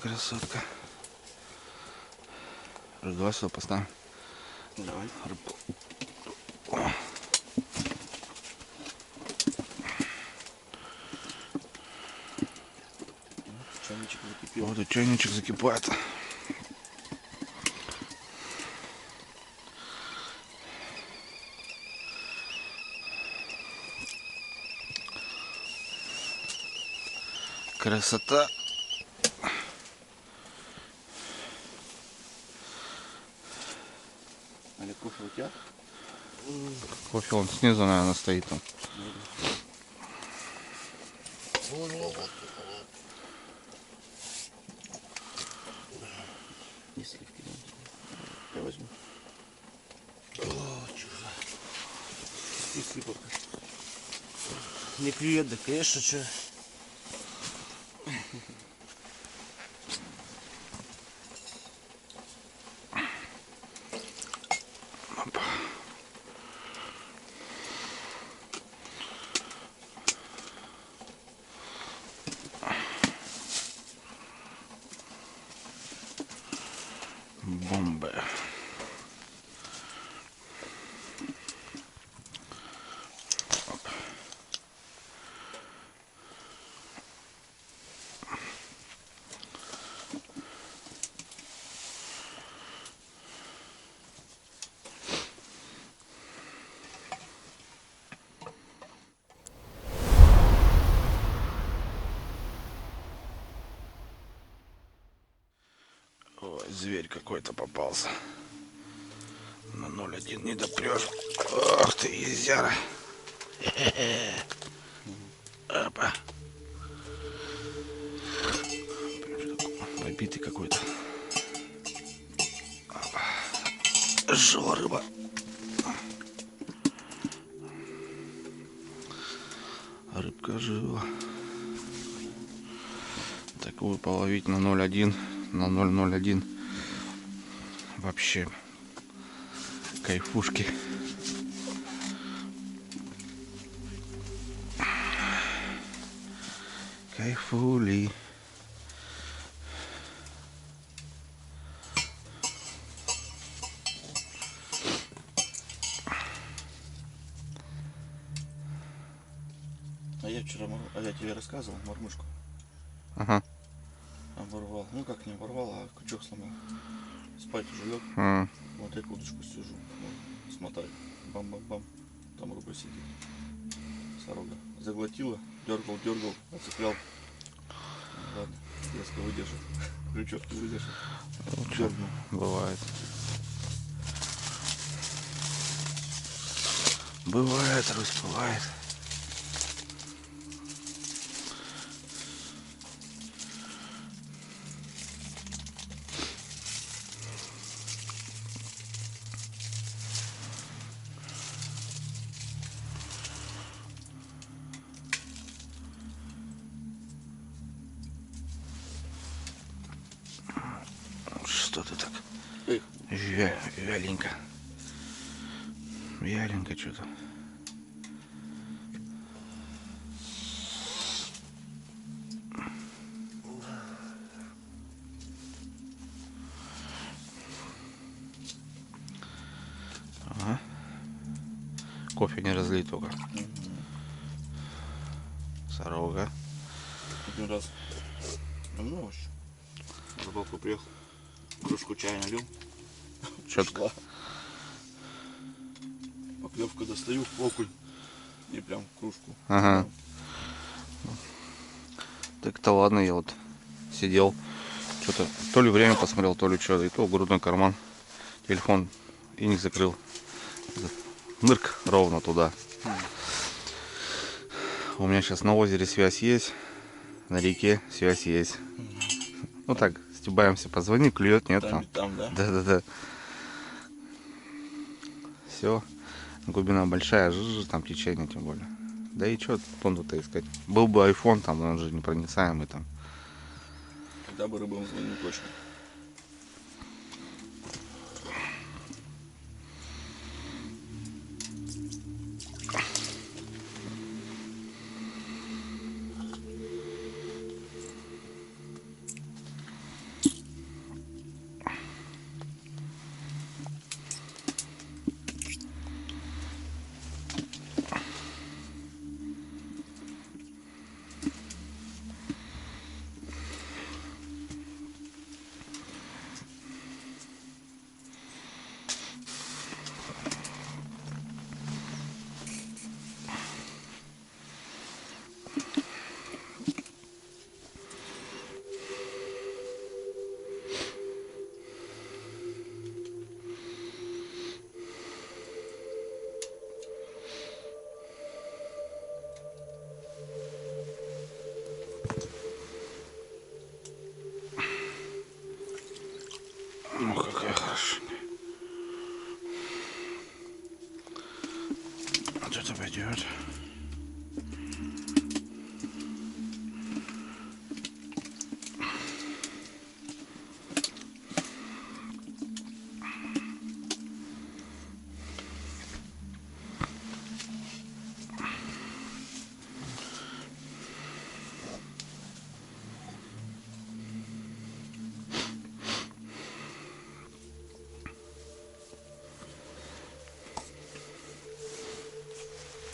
красотка. Давай сюда поставим. Давай. Рыбку. Чайничек закипел. Вот и чайничек закипает. Красота. Олег, кофе у тебя? Кофе он снизу, наверное, стоит там. Не сливки, да? Я возьму. И сливок. Не клюет, да, конечно, что. Бомба. Ой, зверь какой-то попался. На 0,1 не допрешь. Ох ты, езяра. Опа. Побитый какой-то. Жила рыба. Рыбка жила. Такую половить на 0,1, на 0,01. Вообще кайфушки. Кайфули. А я вчера, я тебе рассказывал, мормышку Ага. оборвал. Ну как не оборвал, а крючок сломал. Спать уже лег. Вот я удочку сижу. Вот, смотаю. Бам-бам-бам. Там рыба сидит. Сорога. Заглотила. Дергал, оцеплял. Ладно, леска выдержит. Крючок не выдержит. Дернул. Бывает. Бывает, Русь, бывает. Что ты так? Эх. Вяленько. Вяленько что-то. Ага. Кофе не разлить только. Сорога. Один раз. Ну, на рыбалку приехал. Кружку чая налил. Четко. Поклевка достаю, окунь. И прям в кружку. Ага. Так-то ладно, я вот сидел. Что-то то ли время посмотрел, то ли что. И то грудной карман. Телефон и не закрыл. Нырк ровно туда. У меня сейчас на озере связь есть. На реке связь есть. Ну так, стебаемся, позвони, клюет, нет там. Там, да? Да. Все. Глубина большая, там течение тем более. Да и что понту-то искать? Был бы iPhone, там он же непроницаемый там. Когда бы рыбам звонил точно. пойдет.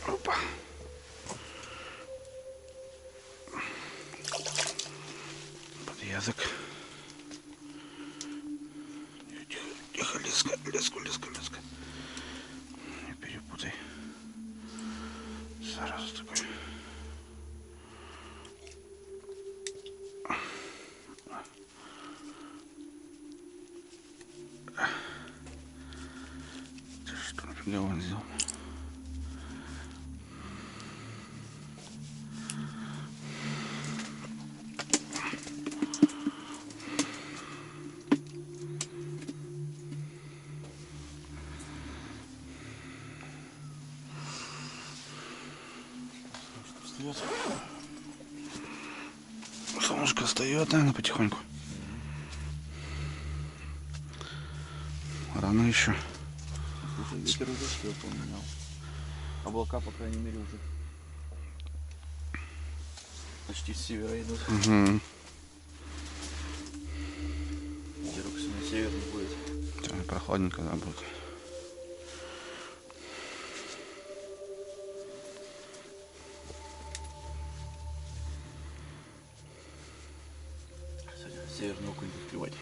Опа. Под язык. Тихо, тихо, леска, леску, леску, леску. Не перепутай. Сразу такой. Ты что, нафига он сделал? Солнышко встает, наверное, потихоньку. Рано еще. Слушай, ветер уже что поменял. Облака, по крайней мере, уже почти с севера идут. Угу. Ветерок сегодня северный будет. Сегодня прохладненько, да, будет. Сегодня северный окунь будет клевать.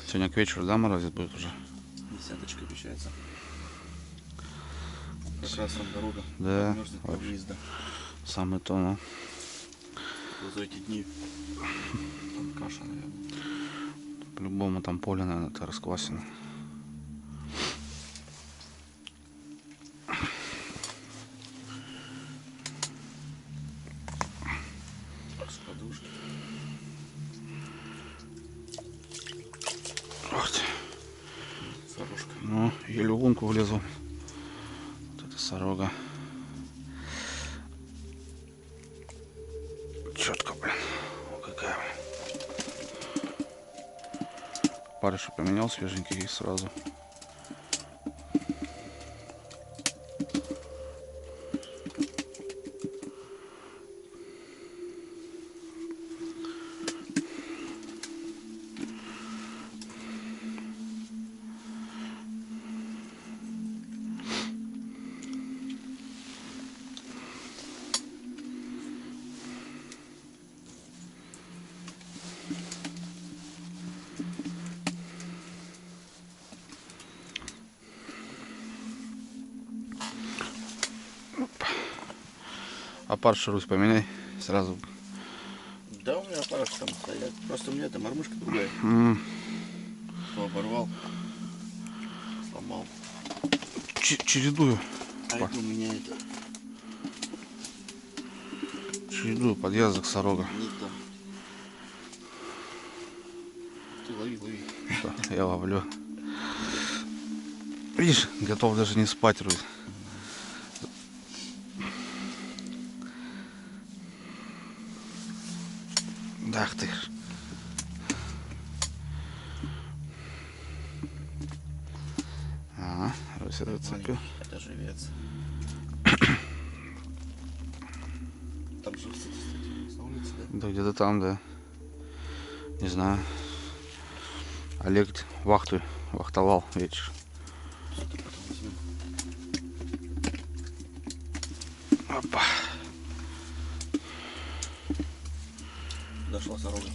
Сегодня к вечеру, да, морозец будет уже? Десяточка обещается. Как раз там дорога. Да, Мерзнет по вообще. выезда. Самое то, ну. За эти дни. Там каша, наверное. По-любому там поле, наверное, это расквасено. Раскладушки. Ох ты. Сорожка. Ну, еле в лунку влезу. Вот это сорога. Четко, блин. О, какая, блин. Парыша поменял свеженький и сразу. А парыша, Русь, поменяй сразу. Да, у меня парыш там стоят. Просто у меня там мормышка другая. То оборвал. Сломал. Чередую. А это у меня это Чередую подъездок сорога. не то. Ты лови, лови. Да, я ловлю. Видишь, готов даже не спать, Русь. Да ты ж. Ага, Руся зацепил. Это живец. Там же, кстати, с улицы, да? Да где-то там, да. Не знаю. Олег вахтовал вечер. Что-то потом возьмем. Опа. Дошла сорога.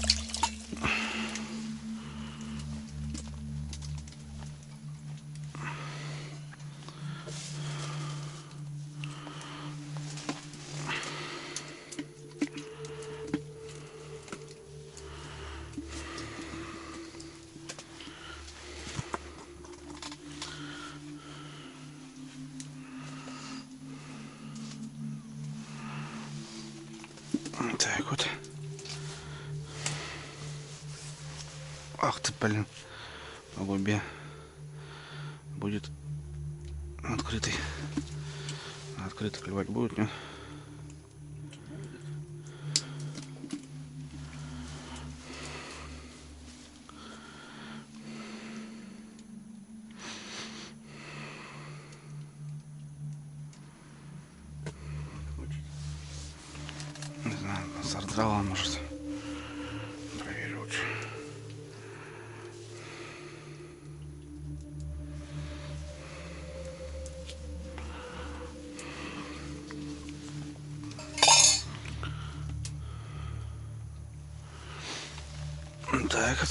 Так вот. Ах ты, блин. По губе будет открытый. Открытый клевать будет, нет? Не знаю, сордрала, может. Проверю лучше. Так вот.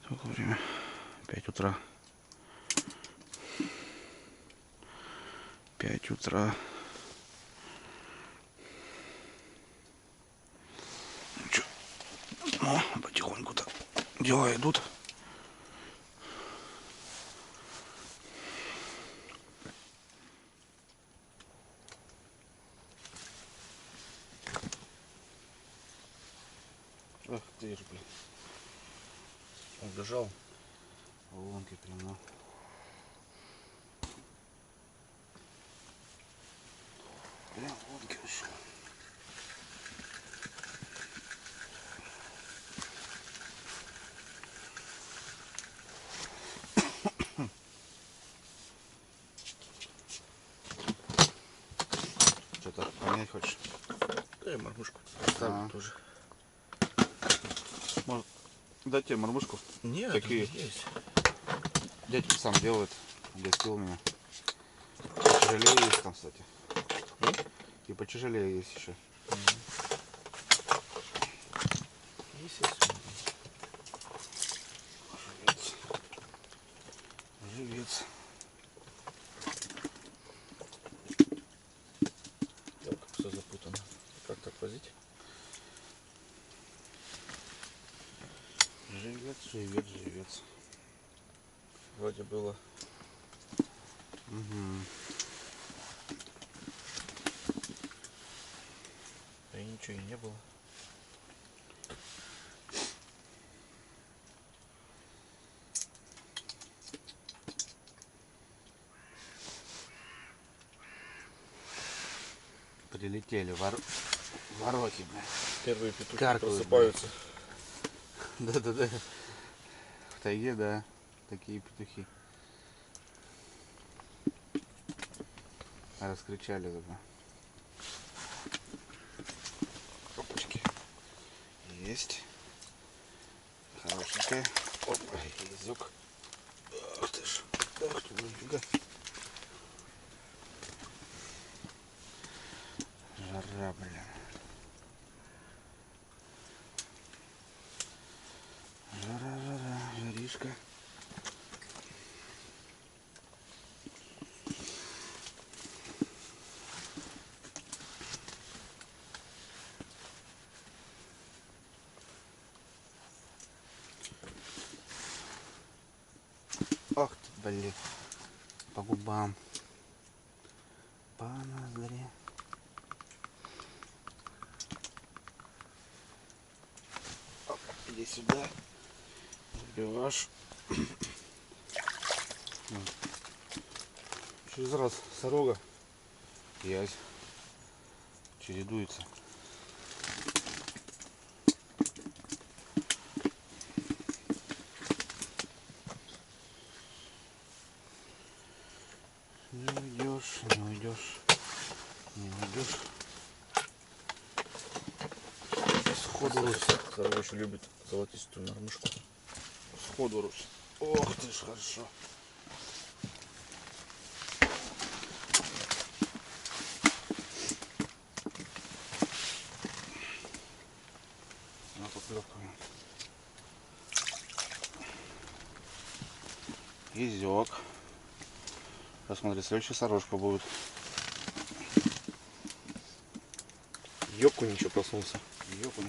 Сколько время? 5 утра. 5 утра. Ну, чё? О, потихоньку-то дела идут. Ах ты ж, блин. Убежал. Лунки прямо. Прям лунки ушел. Что-то понять хочешь? Да и мормышку А. ставлю тоже. Может дать тебе мормышку? Нет, такие есть. дядьки сам делает. Гостил меня. Потяжелее есть там, кстати. И потяжелее есть еще. Естественно. Живец. Живец. Так, все запутано. Как так возить? Живец, живец, живец. Вроде было. Угу. А и ничего и не было. Прилетели ворохи, бля. Первые петухи Каркают, просыпаются. Да-да-да. В тайге, да. Такие петухи. Раскричали только. Опачки. Есть. Хорошенькая. Опа, язык. Ах ты ж. Ах ты, нифига. Жара, блин. Жара, жаришка. Ах ты, блин. По губам. По ноздре. Оп, иди сюда. Забивашь. Через раз сорога. Язь. Чередуется. Не уйдешь, не уйдешь, не уйдешь. Сходу Русь. Сорок еще любит золотистую мормышку. Сходу Русь. Ох ты ж, хорошо. На поклевку. Изек. Посмотри, следующая сорожка будет. Ёбку ничего проснулся. Ёпань.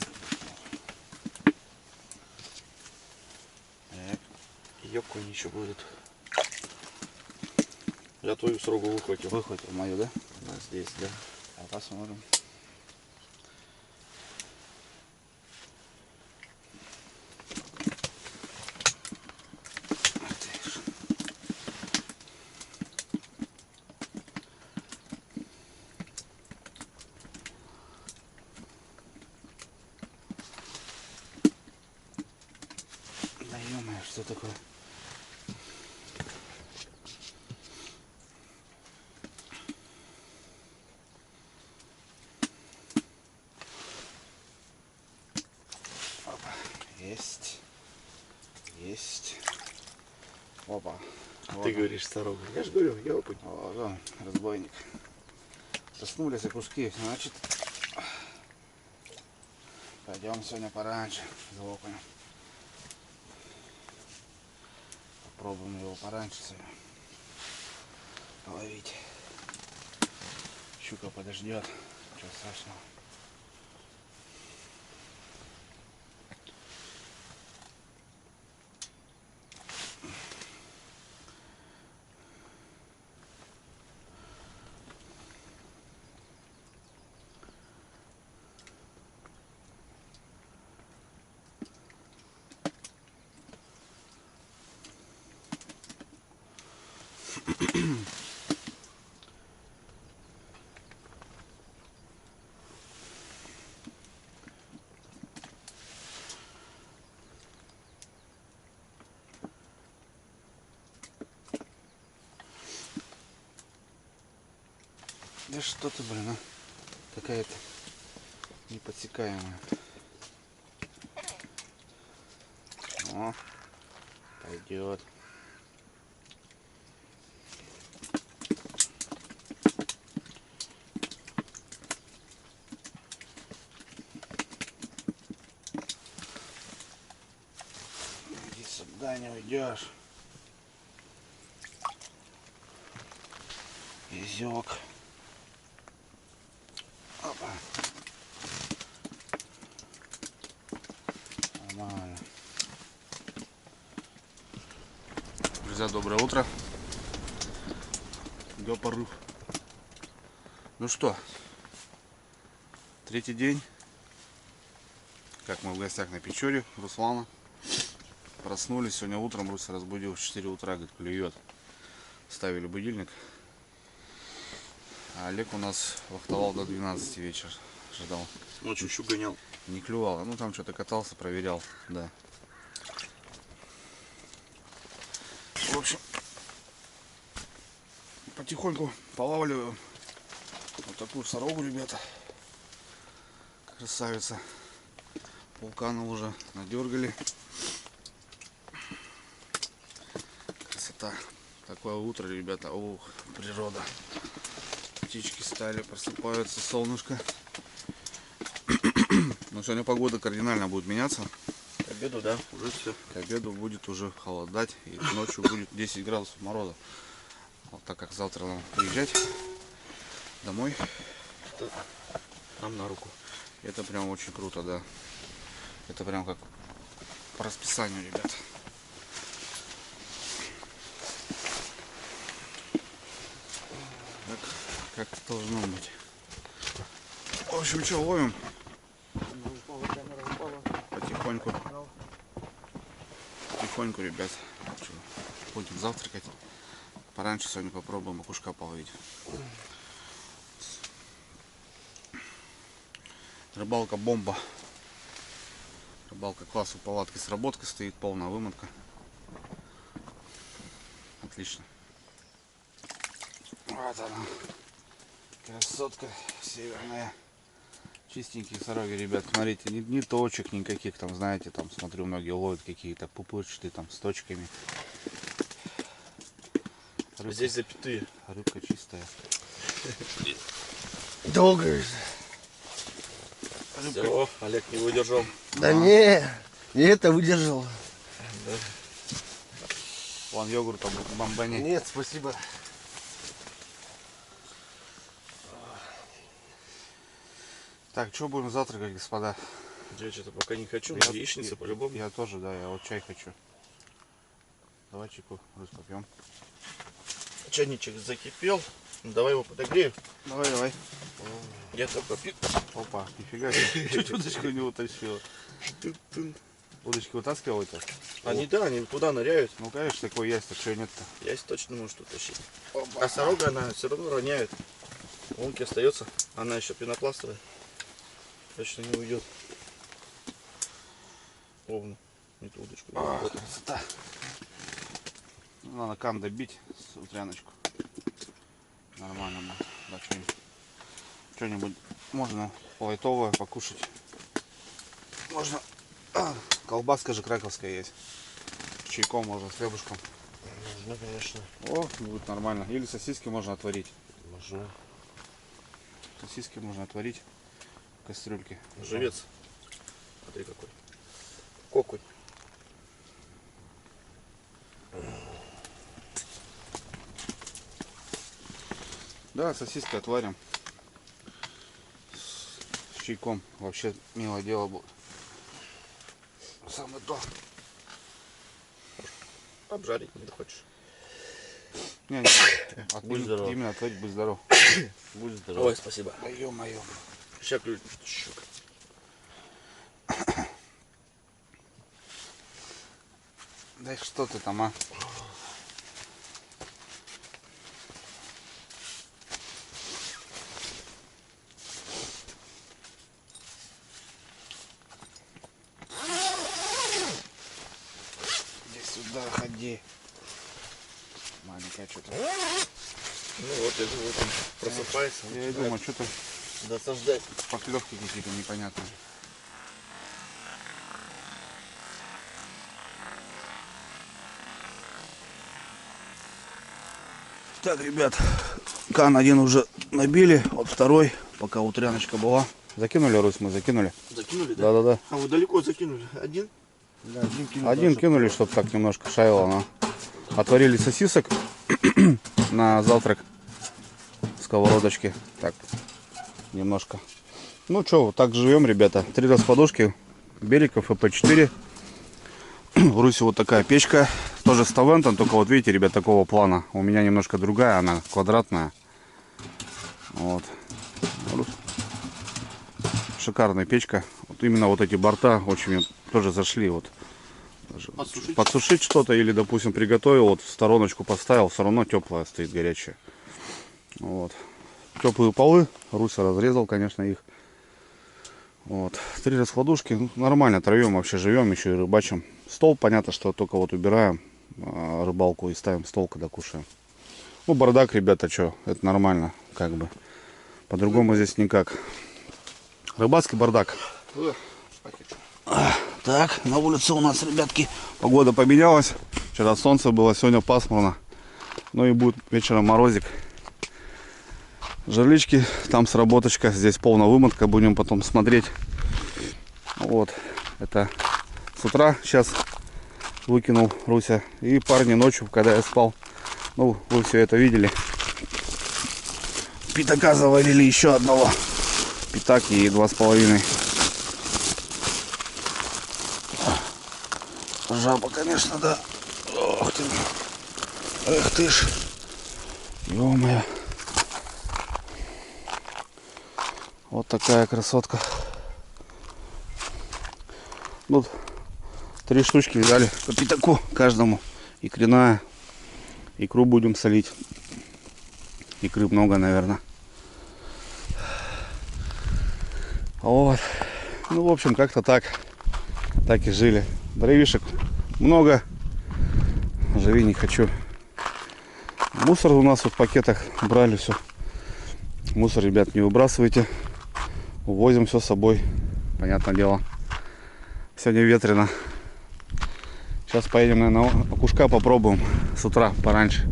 Ёбку ничего будет. Я твою срогу выхватил. Выхватил мою, да? Она здесь, да. А Посмотрим. Да ё-моё, что такое? Опа. Есть. Есть. Опа. А Вот ты он. говоришь сорок. Я же говорю, я опытный. Вот он, разбойник. Проснулись окушки, значит, пойдем сегодня пораньше за окунем. Попробуем его пораньше сегодня половить. Щука подождет, ничего страшного. Да что ты, блин, а? Какая-то неподсекаемая. О, пойдет. Иди сюда, не уйдешь. Изек. Опа. Нормально. Друзья, доброе утро. Идет порыв. Ну что, третий день, как мы в гостях на Печоре, Руслана. Проснулись сегодня утром, Руся разбудил в 4 утра, говорит, клюет. Ставили будильник. А Олег у нас вахтовал до 12 вечера, ждал. Ночью щук гонял. Не клювало, ну там что-то катался, проверял, да. В общем, потихоньку полавливаю вот такую сорогу, ребята. Красавица. Вулкана уже надергали. Красота. Такое утро, ребята. Ух, природа. Птички стали, просыпаются, солнышко. Но сегодня погода кардинально будет меняться. К обеду, да, уже все. К обеду будет уже холодать. И ночью будет 10 градусов мороза. Вот так как завтра нам приезжать домой. Это нам на руку. Это прям очень круто, да. Это прям как по расписанию, ребят. Как должно быть. В общем, что, ловим? Потихоньку. Потихоньку, ребят. Что, будем завтракать. Пораньше сегодня попробуем окушка половить. Рыбалка бомба. Рыбалка класс, у палатки с работкой стоит, полная вымотка. Отлично. Вот она. Красотка северная. Чистенькие сороги, ребят. Смотрите, ни точек никаких там, знаете, там, смотрю, многие ловят какие-то пупырчатые там с точками. Рыбка, Здесь запятые. рыбка чистая. Долго. Все, Олег не выдержал. Да не это выдержал. Вон йогурт бомбани. Нет, спасибо. Так, что будем завтракать, господа? Я что-то пока не хочу, Я- но яичница по-любому. Я тоже, да, я вот чай хочу. Давай чайку, Русь, попьем. Чайничек закипел. Давай его подогрею. Давай, давай. Я только пик. Опа, нифига себе. Чуть удочку не утащил. Удочки вытаскивал это? Они, да, они туда ныряют. Ну, конечно, такой есть, так что нет-то. Ясь точно может утащить. А сорога, она все равно роняет. Лунки остается. Она еще пенопластовая. Точно не уйдет. Ровно. Не ту удочку. Вот. Красота. Надо кам добить с утряночку. Нормально. Да, что-нибудь можно лайтовое покушать. Можно. Колбаска же краковская есть. С чайком можно, с хлебушком. Можно, конечно. О, будет нормально. Или сосиски можно отварить. Можно. Сосиски можно отварить в кастрюльке. Живец. Смотри какой. Коконь. Да, сосиски отварим. С чайком. Вообще милое дело будет. Самое то. Обжарить не хочешь. Не, Будь здоров. Именно отварить, будь здоров. Будь здоров. Ой, спасибо. Да ё-моё. Сейчас ключ. Да что ты там, а? Иди сюда, ходи. Маленькая что-то. Ну вот, я вот он просыпается. Я и думаю, что-то Досаждать. поклевки какие-то непонятные. Так, ребят, кан один уже набили, вот второй, пока утряночка была. Закинули, Русь, мы закинули? Закинули, да? Да-да-да. А вы далеко закинули? Один? Да, один кинул. Один кинули, чтобы так немножко шаяло. Но отварили сосисок на завтрак. Сковородочки. Так, немножко. Ну что, вот так живем, ребята. 3 раскладушки. Беликов ФП4. В Руси вот такая печка. Тоже с Тавентом, только вот видите, ребят, такого плана. У меня немножко другая, она квадратная. Вот. Шикарная печка. Вот именно вот эти борта очень мне тоже зашли. Вот. Подсушить? Подсушить что-то или, допустим, приготовил, вот в стороночку поставил, все равно теплая стоит, горячая. Вот. Теплые полы. Руся разрезал, конечно, их. Вот. 3 раскладушки. Ну, нормально травем, вообще живем, еще и рыбачим. Стол, понятно, что только вот убираем рыбалку и ставим стол, когда кушаем. Ну, бардак, ребята, что, это нормально, как бы. По-другому здесь никак. Рыбацкий бардак. Так, на улице у нас, ребятки, погода поменялась. Вчера солнце было, сегодня пасмурно. Ну и будет вечером морозик. Жерлички, там сработочка, здесь полная вымотка, будем потом смотреть. Вот, это с утра сейчас выкинул Руся. И парни ночью, когда я спал, ну, вы все это видели. Пятака завалили еще одного. Пятак и 2,5. Жаба, конечно, да. Ох ты. Эх ты ж. Ё-моё. Вот такая красотка. Вот 3 штучки взяли по пятаку каждому. Икряная. Икру будем солить. Икры много, наверное. Вот. Ну, в общем, как-то так. Так и жили. Дровишек много. Живи не хочу. Мусор у нас вот в пакетах брали все. Мусор, ребят, не выбрасывайте. Увозим все с собой. Понятное дело. Сегодня ветрено. Сейчас поедем, наверное, окушка попробуем с утра пораньше.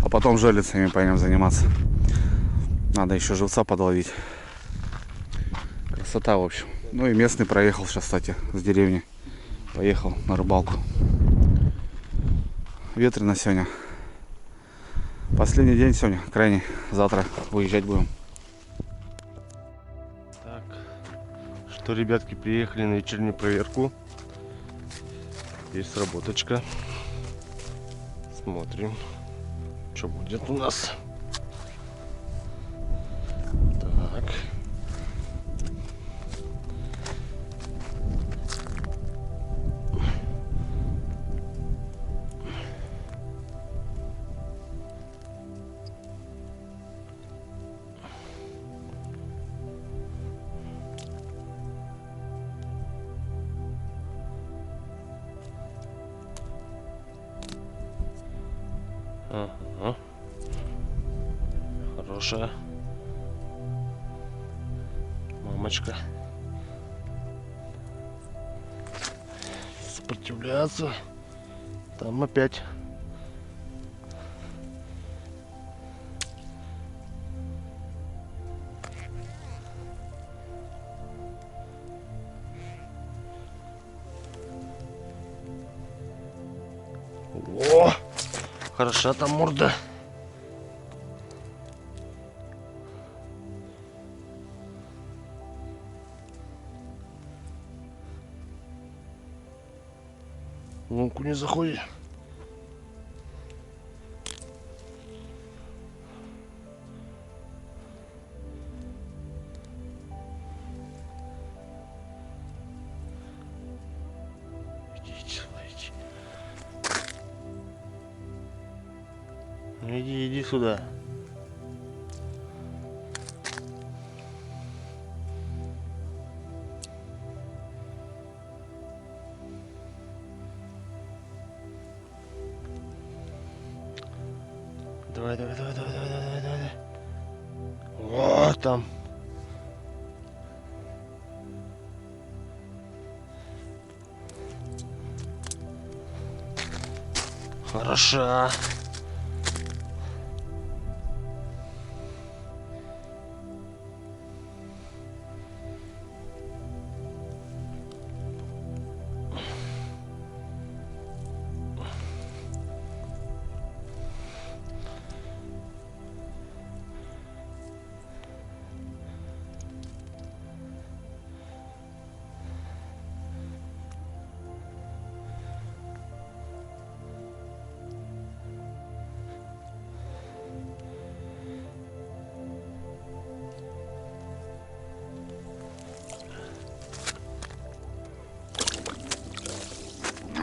А потом жерлицами пойдем заниматься. Надо еще живца подловить. Красота, в общем. Ну и местный проехал сейчас, кстати, с деревни. Поехал на рыбалку. Ветрено сегодня. Последний день сегодня, крайний. Завтра выезжать будем. Так, что, ребятки, приехали на вечернюю проверку. Есть сработочка. Смотрим, что будет у нас. хорошая. Мамочка. Сопротивляться. Там опять. О, хороша там морда. Ну-ка не заходи. Иди сюда. Давай. Вот там. Хороша.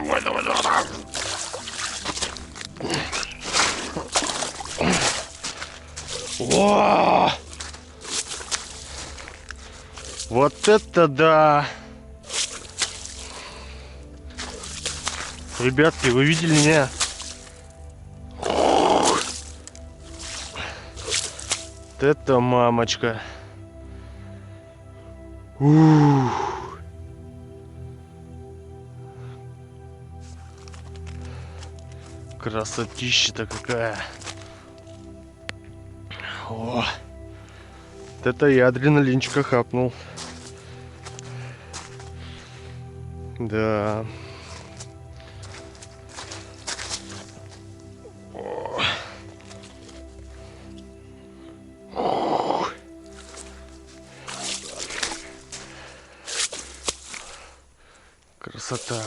Давай. О! Вот это да! Ребятки, вы видели меня? Вот это мамочка! Ух. Красотища-то какая! О, вот это я адреналинчика хапнул. Да. О. О. Красота.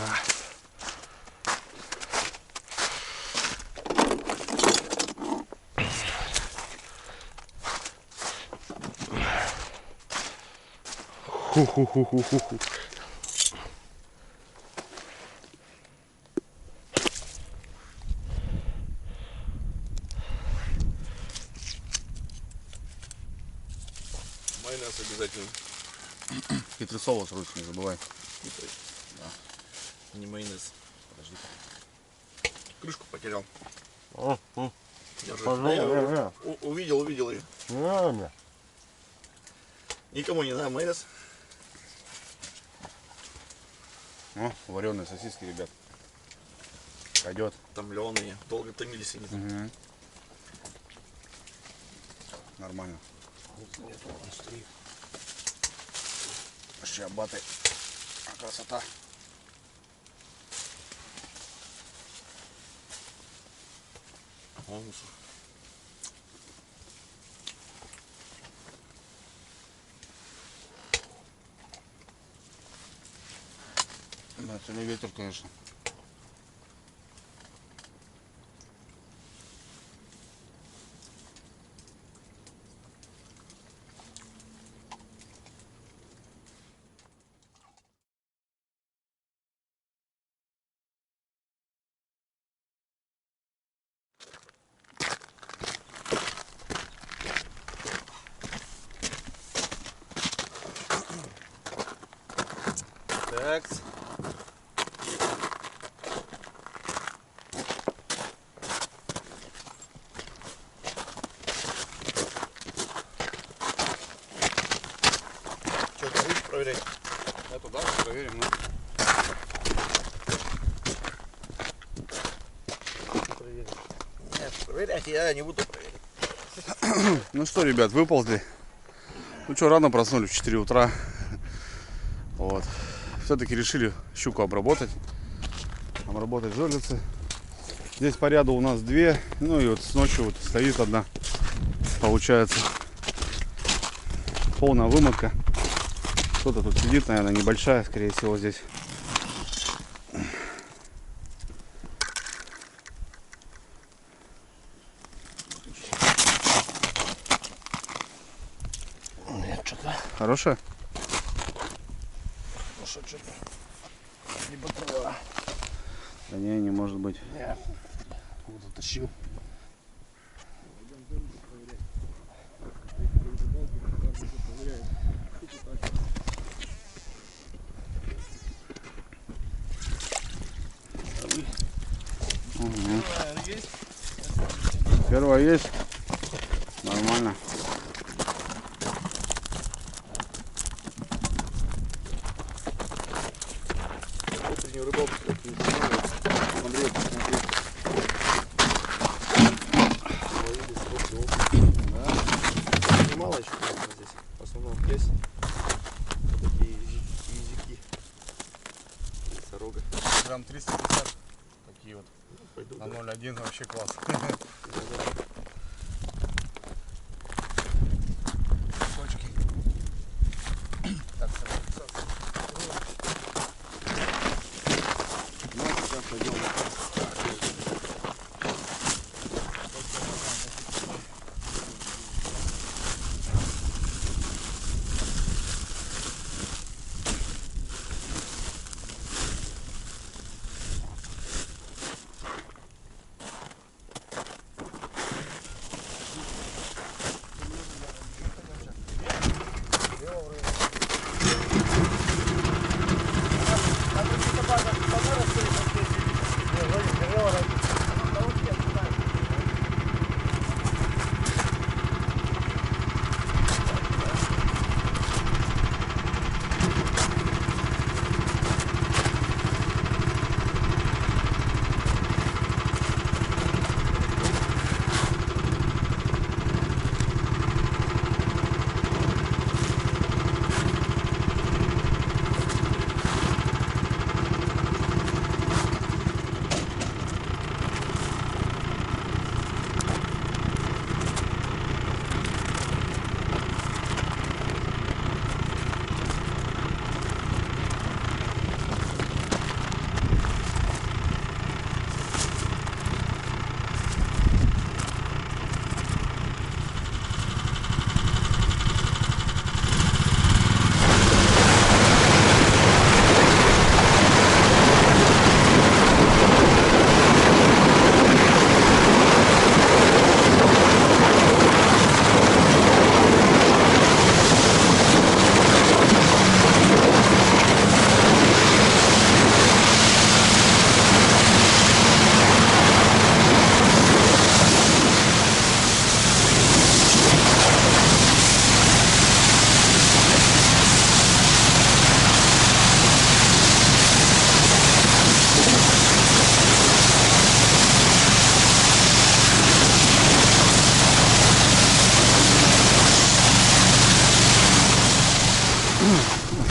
Ху-ху-ху-ху-ху-ху. Майонез обязательно. Хитрый соус русский, не забывай. Не майонез. Подожди. Крышку потерял. Держи. Пожалуйста. Увидел ее. Ладно. Никому не надо майонез. О, вареные сосиски, ребят. Пойдет. Томленые. Долго томились они. Угу. Нормально. Щабаты. Красота. Да, сегодня ветер, конечно. Так. проверять? Эту, да, проверим. Ну. Нет, проверять я не буду проверять. Ну что, ребят, выползли. Ну что, рано проснулись в 4 утра. Вот. Все-таки решили щуку обработать. Обработать жерлицы. Здесь по ряду у нас 2. Ну и вот с ночью вот стоит одна. Получается полная вымотка. Кто-то тут сидит, наверное, небольшая, скорее всего, здесь. Нет, что-то. Хорошая? Что-то. Либо трава. Да не может быть. Нет. Вот утащил. Угу. Первая есть. Нормально. Утреннюю рыбалку такие снимают. Смотри, посмотри. Ловили сколько. Да. Немало еще здесь. В основном есть вот такие языки. Сорога. Грамм 350. Такие вот. Пойду. На 0,1 вообще класс. Точки. Так, Ну, сейчас пойдем.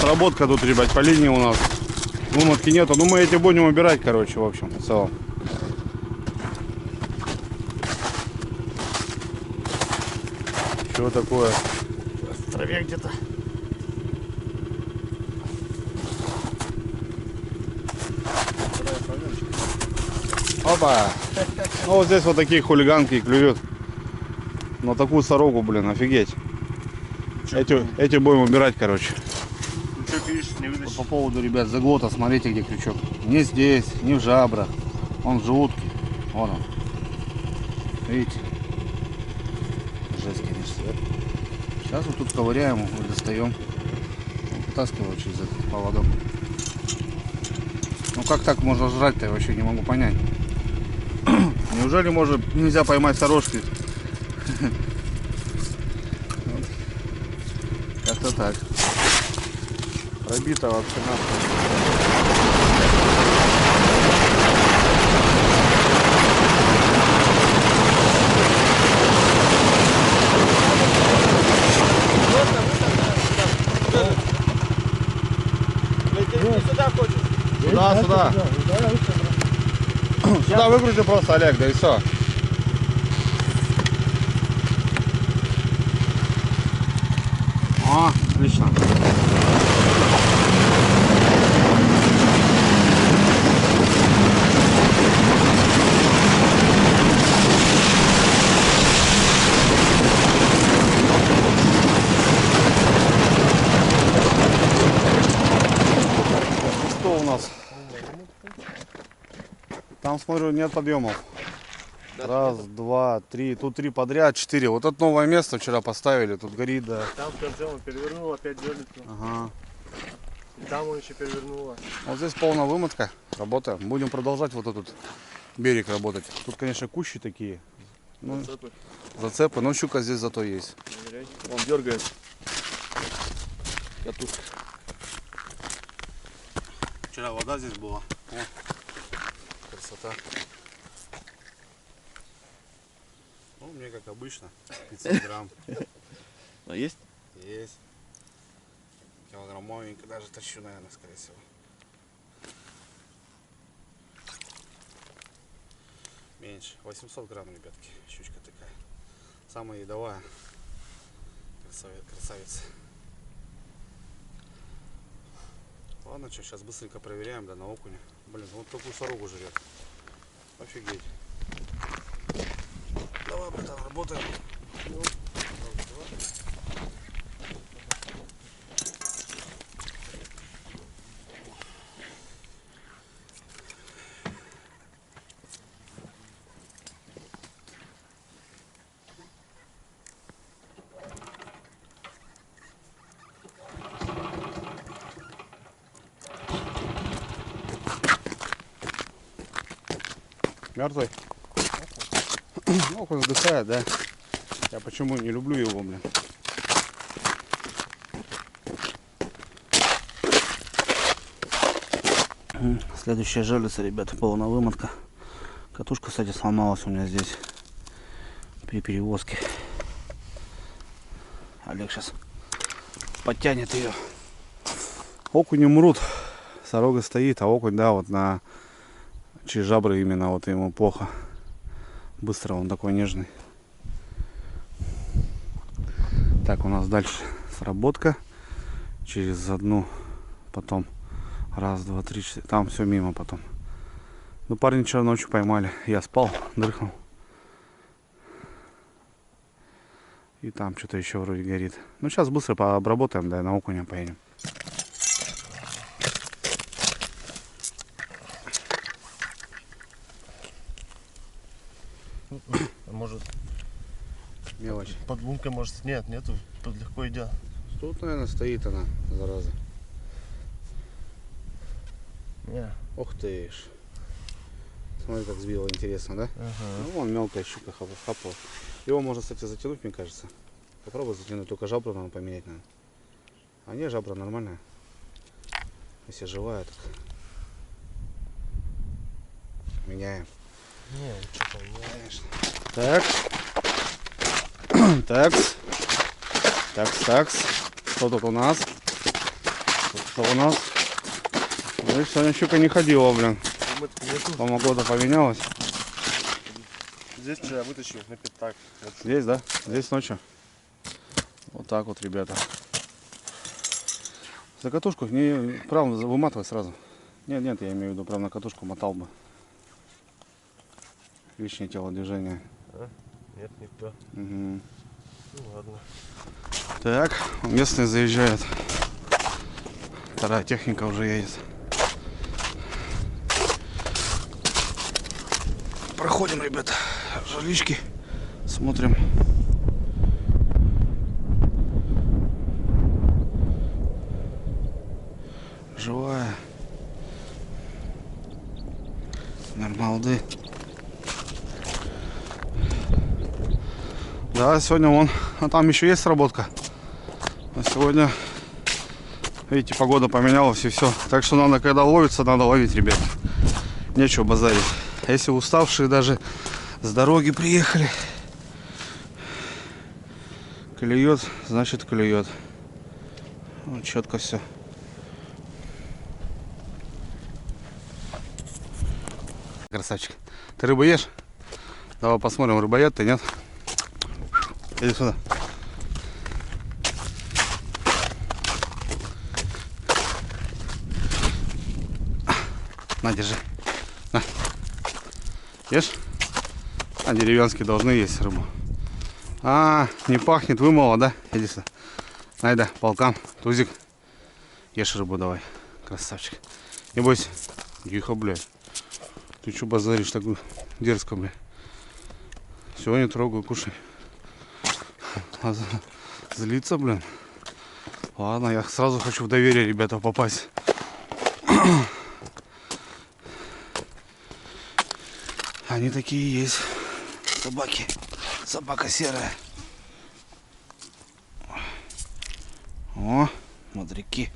Сработка тут, ребят, по линии у нас. Вымотки нету. Ну мы эти будем убирать, короче, в общем, в целом. Что такое? В траве где-то. Опа! Ну вот здесь вот такие хулиганки клюют. На такую сорогу, блин, офигеть. Эти будем убирать, короче. Крючок, видишь, не Вот вытащишь. по поводу, ребят, заглота, смотрите, где крючок. Не здесь, не в жабрах. Он в желудке. Вон он. Видите? Жесть, конечно. Сейчас вот тут ковыряем и достаем. Вытаскиваю через этот поводок. Ну как так можно жрать-то, я вообще не могу понять. Неужели нельзя поймать сорожки? Как-то так. Пробито вообще нахуй. Сюда хочешь? Сюда, сюда. Сюда выкрути просто, Олег, да и все. О, отлично. Что у нас? Там, смотрю, нет подъемов. Раз, два, три. Тут 3 подряд, 4. Вот это новое место вчера поставили. Тут горит, да. Там в конце он перевернул, опять дернется. Ага. И там он еще перевернуло. Вот здесь полная вымотка. Работаем. Будем продолжать вот этот берег работать. Тут, конечно, кущи такие. Ну, зацепы. Но щука здесь зато есть. Он дергает. Катушка. Вчера вода здесь была. О, красота. Ну, мне как обычно. 500 грамм. А есть? Есть. Килограммовенько даже тащу, наверное, скорее всего. Меньше. 800 грамм, ребятки. Щучка такая. Самая едовая. Красавица. Ладно, что, сейчас быстренько проверяем, да, на окуня. Блин, вот такую сорогу жрет. Офигеть. Давай, братан, работаем. Ну, раз, два. Мертвый? Окунь вдыхает, да? Я почему не люблю его, блин. Следующая жерлица, ребята, полная вымотка. Катушка, кстати, сломалась у меня здесь при перевозке. Олег сейчас подтянет ее. Окуни мрут. Сорога стоит, а окунь, да, вот на через жабры именно вот ему плохо. Быстро он такой нежный. Так, у нас дальше сработка. Через одну, потом раз, два, три, 4. Там все мимо потом. Ну, парни вчера ночью поймали. Я спал, дрыхнул. И там что-то еще вроде горит. Ну, сейчас быстро пообработаем, да, на окуня поедем. Может, Мелочь. под лункой, может, нету, легко идет. Тут, наверное, стоит она, зараза. Не. Ух ты ж. Смотри, как сбила, интересно, да? Ага. Ну, вон мелкая щука хапала. Его можно, кстати, затянуть, мне кажется. Попробуй затянуть, только жабру надо поменять, наверное. А не, жабра нормальная. Если живая, так меняем. Не, что-то не. Конечно. Так. Такс. Такс. Что тут у нас? Что у нас? Ну, сегодня щука не ходила, блин. Погода поменялась. Здесь вчера вытащил на пятак. Вот. Здесь, да? Здесь ночью. Вот так вот, ребята. За катушку не прям выматывай сразу. Нет, я имею в виду, прям на катушку мотал бы. Лишнее телодвижение. А? Нет, никто. Угу. Ну ладно. Так, местные заезжают. Вторая техника уже едет. Проходим, ребята, жерлички. Смотрим. Живая. Нормалды. Да, сегодня вон, а там еще есть сработка. А сегодня Видите, погода поменялась и все. Так что надо, когда ловится, надо ловить, ребят. Нечего базарить. А если уставшие даже с дороги приехали, клюет, значит клюет. Вот четко все. Красавчик. Ты рыбу ешь? Давай посмотрим, рыбоед ты, нет? Иди сюда. На, держи. На. Ешь? А деревенские должны есть рыбу. А, не пахнет, вымыло, да? Иди сюда. Найда, полкан, тузик. Ешь рыбу давай. Красавчик. Не бойся. Тихо, блядь. Ты что базаришь так дерзко, блядь? Все, не трогаю, кушай. Злиться, блин. Ладно, я сразу хочу в доверие, ребята, попасть. Они такие есть. Собаки. Собака серая. О, мудряки.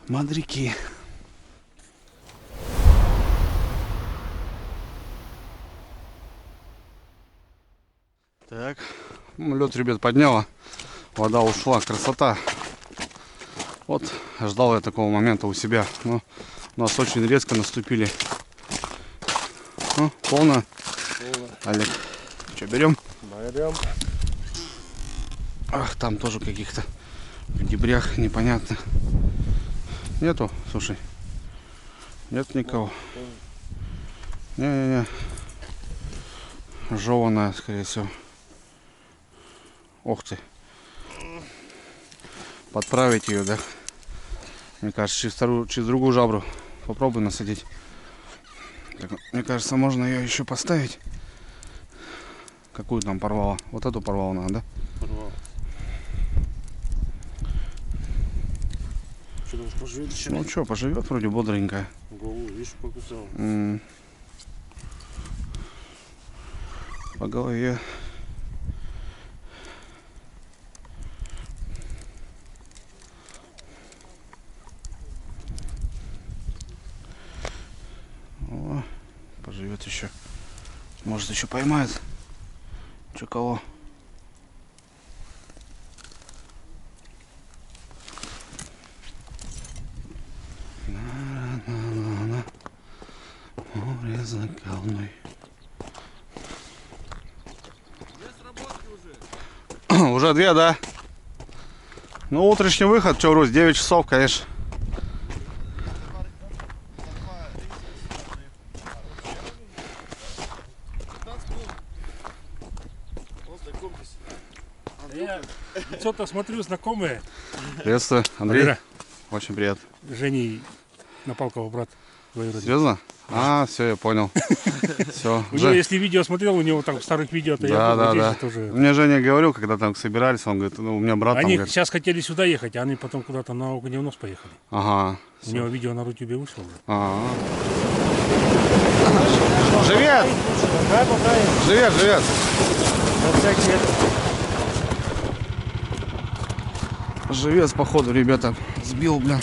Мудряки. Так, лед, ребят, подняла. Вода ушла. Красота. Вот, ждал я такого момента у себя. Но у нас очень резко наступили. Ну, полно. Олег, что, берем? Берем. Ах, там тоже каких-то в дебрях непонятных. Нету, слушай. Нет никого. Не-не-не. Жеваная, скорее всего. Ох ты. Подправить ее, да? Мне кажется, через другую жабру попробуй насадить. Так, мне кажется, можно ее еще поставить. Какую там порвала? Вот эту порвала надо, да? Порвал. Что думаешь, поживет еще? Ну что, поживет вроде бодренькая. Голову, видишь, покусал. По голове. О, поживет еще. Может еще поймает. Че кого? На-на-на-на. Море заколной. Уже 2, да? Ну, утренний выход, что, Русь, 9 часов, конечно. Я что-то смотрю, знакомые. Приветствую, Андрей. Валера. Очень приятно. Жени Напалкова, брат двоюродный. Серьезно? А, все, я понял. Все. У него, если видео смотрел, у него там старых видео, то я Да, здесь да. тоже. Мне Женя говорил, когда там собирались, он говорит, ну, у меня брат там, Они говорит, сейчас хотели сюда ехать, а они потом куда-то на Огневнос поехали. ага. У него видео на Рутюбе вышло. Ага. Живет! Живет, живет! Живец, походу, ребята, сбил, блин.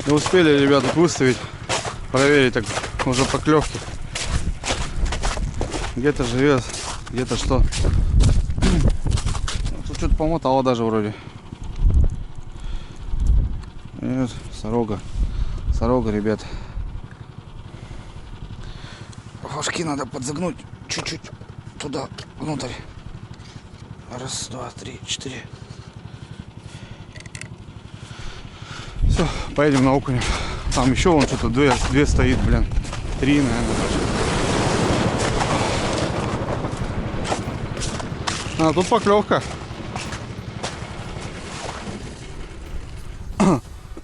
Не успели, ребята, выставить, проверить, так уже поклевки. Где-то живет, где-то что. Тут что-то помотало даже вроде. Нет, сорога. Сорога, ребят. Флажки надо подзагнуть чуть-чуть туда, внутрь. Раз, два, три, четыре. Все, поедем на окунь. Там еще вон что-то две стоит, блин. 3, наверное, даже. А, тут поклевка.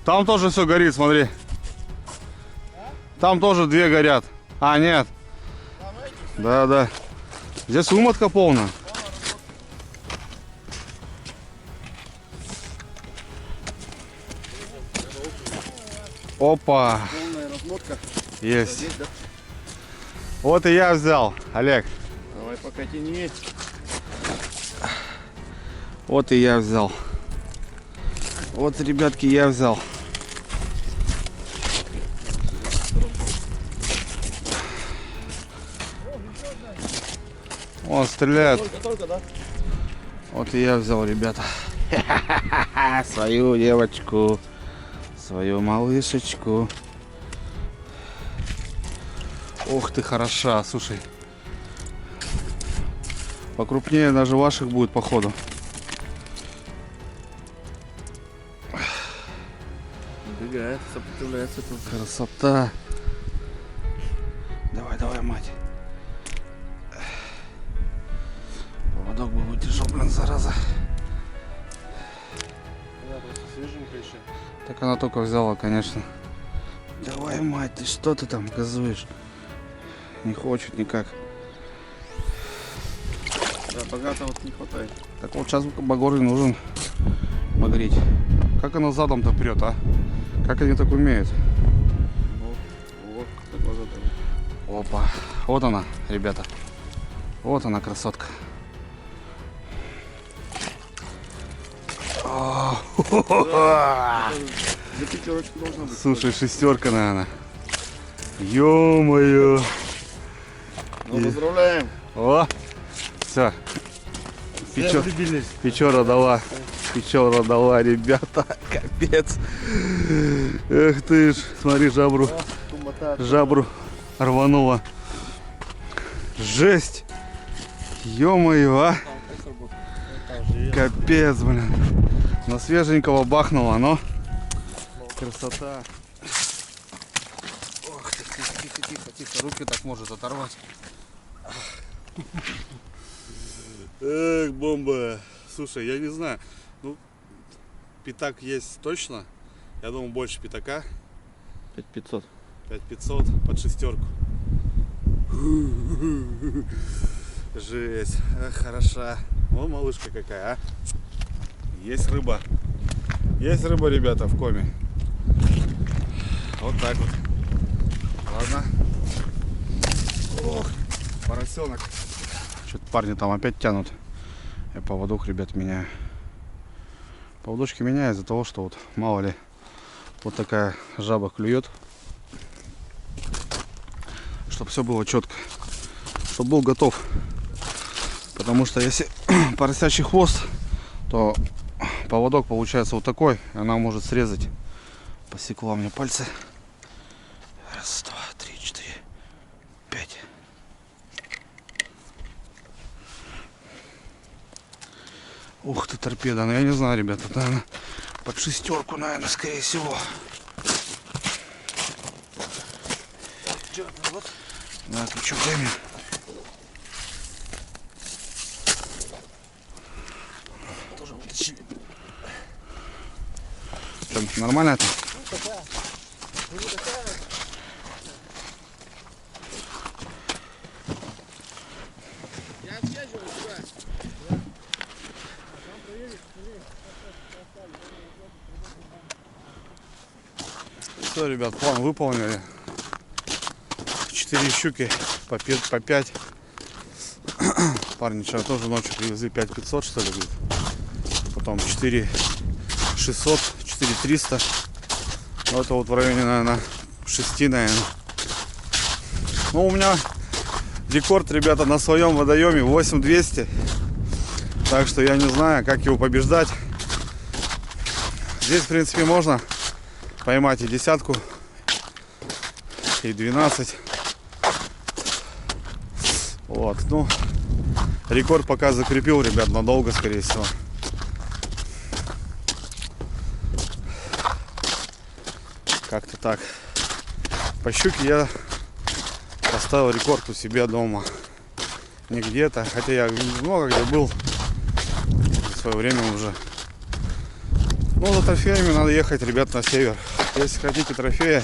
Там тоже все горит, смотри. Там тоже 2 горят. А, нет. Да, да. Здесь вымотка полная. Опа. Полная размотка. Есть. Вот и я взял, Олег. Давай пока тяни. Вот и я взял. Вот, ребятки, я взял. Он стреляет. Только, да? Вот и я взял, ребята. Свою девочку. Свою малышечку. Ух ты, хороша, слушай. Покрупнее даже ваших будет, походу. Убегает, сопротивляется тут. Красота. Давай, давай, мать. Поводок бы выдержал, блин, зараза. Да, просто свеженькая еще. Так она только взяла, конечно. Давай, мать, ты что ты там газуешь? Не хочет никак. Да, богато вот не хватает. Так вот сейчас багор и нужен багрить. Как она задом-то прет, а? Как они так умеют? Вот, так глаза там. Опа. Вот она, ребята. Вот она, красотка. За пятерочку должна быть. Слушай, 6, наверное. Ё-моё. Ну, поздравляем. О, все. Все влюбились. Печора дала. Печора дала, ребята. Капец. Эх ты ж. Смотри, жабру рванула. Жесть. Ё-моё, а. Капец, блин. На свеженького бахнула, но. Красота. Ох, тихо, руки так может оторвать. Эх, бомба. Слушай, я не знаю. Ну, пятак есть точно. Я думаю, больше пятака. 5500. 5500 под 6. Жесть. Эх, хороша. Вон малышка какая, а. Есть рыба. Есть рыба, ребята, в коме. Вот так вот. Ладно. Ох, поросенок. Что-то парни там опять тянут. Я поводок, ребят, меняю. Поводочки меняю из-за того, что вот мало ли вот такая жаба клюет. Чтобы все было четко. Чтобы был готов. Потому что если поросячий хвост, то поводок получается вот такой. Она может срезать. Посекла мне пальцы. Раз, два, три, 4, 5. Ух ты, торпеда. Ну я не знаю, ребята. Это, наверное, под 6, наверное, скорее всего. Да, крючок дай мне. Тоже вытащили. Там нормально это? Все, ребят, план выполнили. 4 щуки по 5. Парни вчера тоже ночью привезли 5500, что ли, говорит. Потом 4600, 4300. Ну, это вот в районе, наверное, 6, наверное. Ну, у меня рекорд, ребята, на своем водоеме 8200. Так что я не знаю, как его побеждать. Здесь, в принципе, можно поймать и десятку, и 12. Вот, ну, рекорд пока закрепил, ребят, надолго, скорее всего. Как-то так. По щуке я поставил рекорд у себя дома. Не где-то, хотя я много где был в свое время уже. Ну, за трофеями надо ехать, ребят, на север. Если хотите трофея,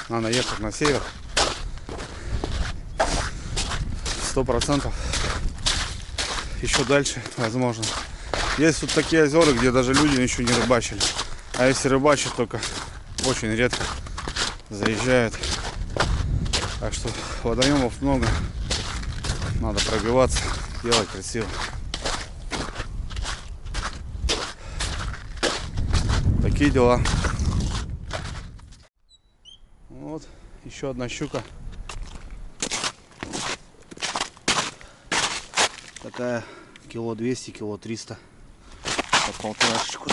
надо ехать на север. 100%. Еще дальше, возможно. Есть тут такие озера, где даже люди еще не рыбачили. А если рыбачат, только очень редко заезжают. Так что водоемов много. Надо пробиваться, делать красиво. Такие дела. Вот еще одна щука. Такая кило 200, кило 300. По полторашечку.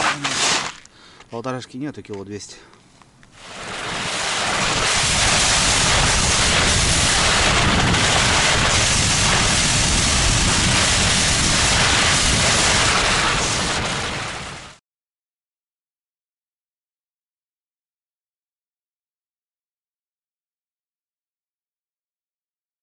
Полторашки нету, кило 200.